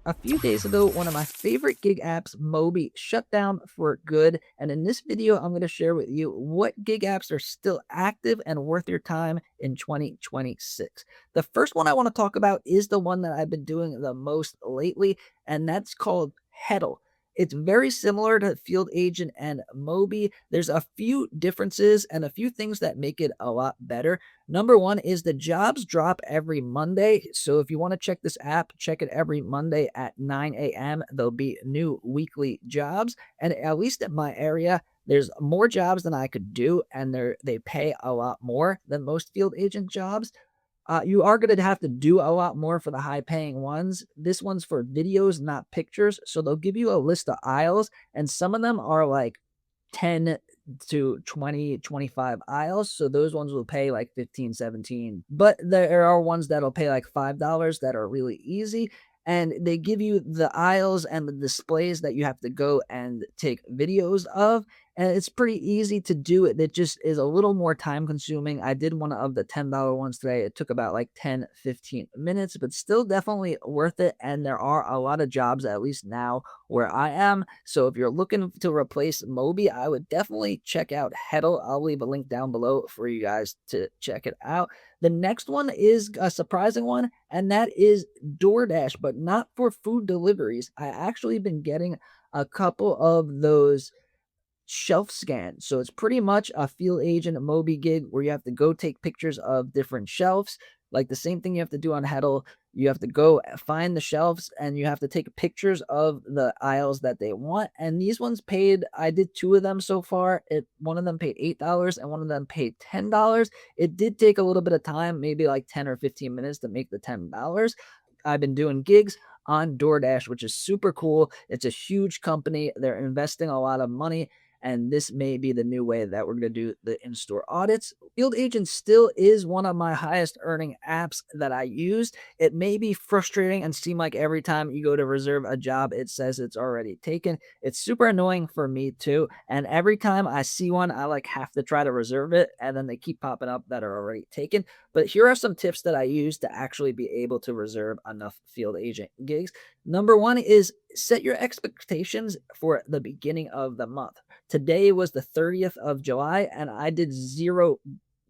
A few days ago, one of my favorite gig apps, Moby, shut down for good. And in this video, I'm going to share with you what gig apps are still active and worth your time in 2026. The first one I want to talk about is the one that I've been doing the most lately, and that's called Heddle. It's very similar to Field Agent and Moby. There's a few differences and a few things that make it a lot better. Number one is the jobs drop every Monday. So if you want to check this app, check it every Monday at 9 a.m. There'll be new weekly jobs. And at least in my area, there's more jobs than I could do, and they pay a lot more than most field agent jobs. You are going to have to do a lot more for the high paying ones. This one's for videos, not pictures. So they'll give you a list of aisles, and some of them are like 10 to 20, 25 aisles. So those ones will pay like 15, 17. But there are ones that'll pay like $5 that are really easy. And they give you the aisles and the displays that you have to go and take videos of. And it's pretty easy to do it. It just is a little more time consuming. I did one of the $10 ones today. It took about like 10, 15 minutes, but still definitely worth it. And there are a lot of jobs, at least now where I am. So if you're looking to replace Moby, I would definitely check out Heddle. I'll leave a link down below for you guys to check it out. The next one is a surprising one, and that is DoorDash, but not for food deliveries. I actually been getting a couple of those shelf scan. So it's pretty much a field agent Moby gig where you have to go take pictures of different shelves, like the same thing you have to do on Heddle. You have to go find the shelves and you have to take pictures of the aisles that they want. And these ones paid, I did two of them so far. One of them paid $8 and one of them paid $10. It did take a little bit of time, maybe like 10 or 15 minutes to make the $10. I've been doing gigs on DoorDash, which is super cool. It's a huge company. They're investing a lot of money, and this may be the new way that we're going to do the in-store audits. Field Agent still is one of my highest earning apps that I use. It may be frustrating and seem like every time you go to reserve a job, it says it's already taken. It's super annoying for me too. And every time I see one, I like have to try to reserve it, and then they keep popping up that are already taken. But here are some tips that I use to actually be able to reserve enough field agent gigs. Number one is set your expectations for the beginning of the month. Today was the 30th of July, and I did zero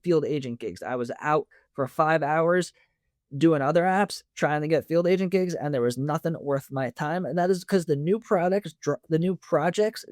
field agent gigs. I was out for 5 hours doing other apps, trying to get field agent gigs, and there was nothing worth my time. And that is because the new projects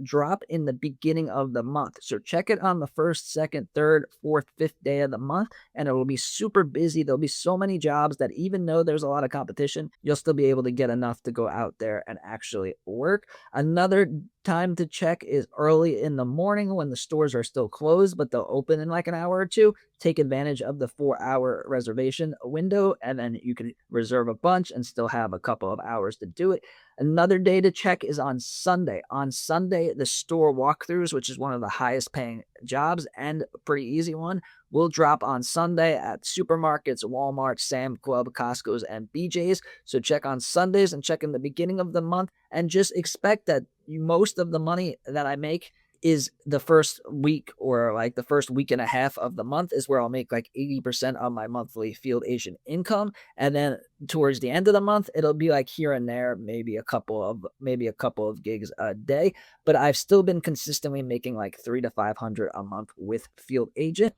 drop in the beginning of the month. So check it on the first, second, third, fourth, fifth day of the month, and it will be super busy. There'll be so many jobs that even though there's a lot of competition, you'll still be able to get enough to go out there and actually work. Another time to check is early in the morning when the stores are still closed, but they'll open in like an hour or two. Take advantage of the 4 hour reservation window, and then you can reserve a bunch and still have a couple of hours to do it. Another day to check is on Sunday. On Sunday, the store walkthroughs, which is one of the highest paying jobs and a pretty easy one, will drop on Sunday at supermarkets, Walmart, Sam Club, Costco's, and BJ's. So check on Sundays and check in the beginning of the month, and just expect that most of the money that I make is the first week or like the first week and a half of the month is where I'll make like 80% of my monthly field agent income. And then towards the end of the month, it'll be like here and there, maybe a couple of gigs a day. But I've still been consistently making like 300 to 500 a month with field agent.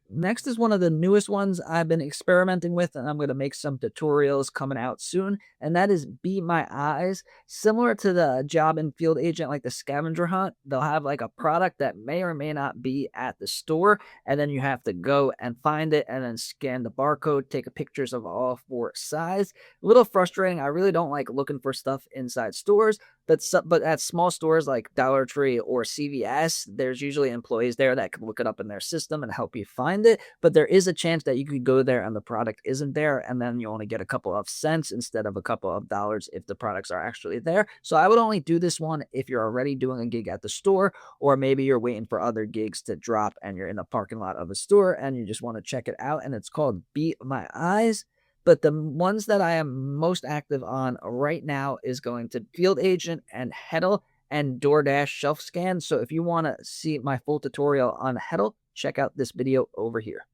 Next is one of the newest ones I've been experimenting with, and I'm going to make some tutorials coming out soon, and that is BeMyEye. Similar to the job and field agent, like the scavenger hunt, they'll have like a product that may or may not be at the store, and then you have to go and find it and then scan the barcode, take pictures of all four sides. A little frustrating. I really don't like looking for stuff inside stores, but at small stores like Dollar Tree or CVS, there's usually employees there that can look it up in their system and help you find it. But there is a chance that you could go there and the product isn't there, and then you only get a couple of cents instead of a couple of dollars if the products are actually there. So I would only do this one if you're already doing a gig at the store, or maybe you're waiting for other gigs to drop and you're in the parking lot of a store and you just want to check it out. And it's called Be My Eyes. But the ones that I am most active on right now is going to Field Agent and Heddle and DoorDash Shelf Scan. So if you want to see my full tutorial on Heddle, check out this video over here.